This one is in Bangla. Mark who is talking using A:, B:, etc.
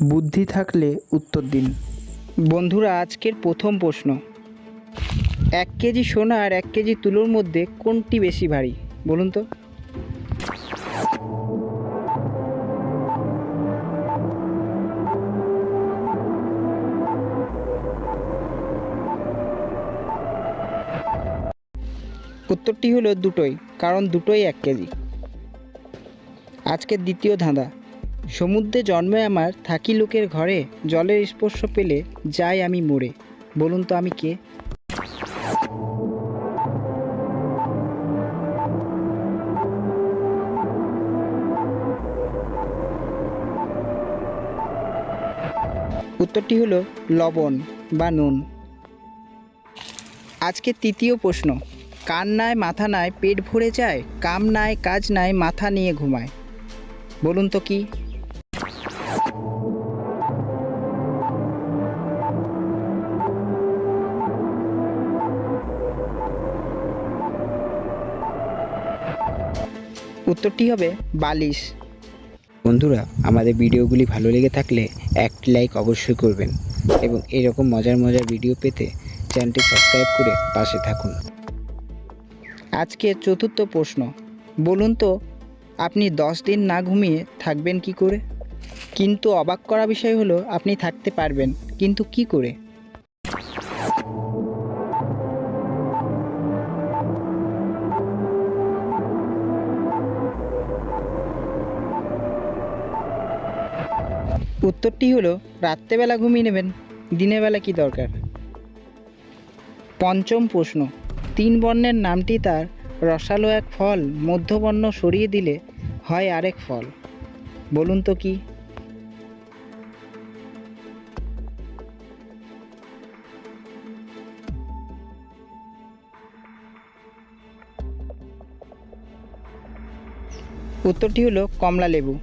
A: বুদ্ধি থাকলে উত্তর দিন। বন্ধুরা, আজকের প্রথম প্রশ্ন, 1 কেজি সোনা আর 1 কেজি তুলোর মধ্যে কোনটি বেশি ভারী? বলুন তো। উত্তরটি হলো দুটোই, কারণ দুটোই 1 কেজি। আজকের দ্বিতীয় ধাঁধা, সমুদ্রে জন্মে আমার, থাকি লোকের ঘরে, জলের স্পর্শ পেলে যাই আমি মরে। বলুন তো আমি কে? উত্তরটি হলো লবণ বা নুন। আজকে তৃতীয় প্রশ্ন, কান নাই মাথা নাই পেট ভরে যায়, কাম নাই কাজ নাই মাথা নিয়ে ঘুমায়। বলুন তো কি? উত্তরটি হবে বালিশ। বন্ধুরা, আমাদের ভিডিওগুলি ভালো লেগে থাকলে একটি লাইক অবশ্যই করবেন এবং এরকম মজার মজার ভিডিও পেতে চ্যানেলটি সাবস্ক্রাইব করে পাশে থাকুন। আজকে চতুর্থ প্রশ্ন, বলুন তো আপনি 10 দিন না ঘুমিয়ে থাকবেন কি করে? কিন্তু অবাক করা বিষয় হলো আপনি থাকতে পারবেন, কিন্তু কি করে? উত্তরটি হলো রাত্রেবেলা ঘুমিয়ে নেবেন, দিনের বেলা কি দরকার? পঞ্চম প্রশ্ন, 3 বর্ণের নামটি তার, রসালো এক ফল, মধ্যবর্ণ সরিয়ে দিলে হয় আরেক ফল। বলুন তো কি? উত্তরটি হলো কমলা লেবু।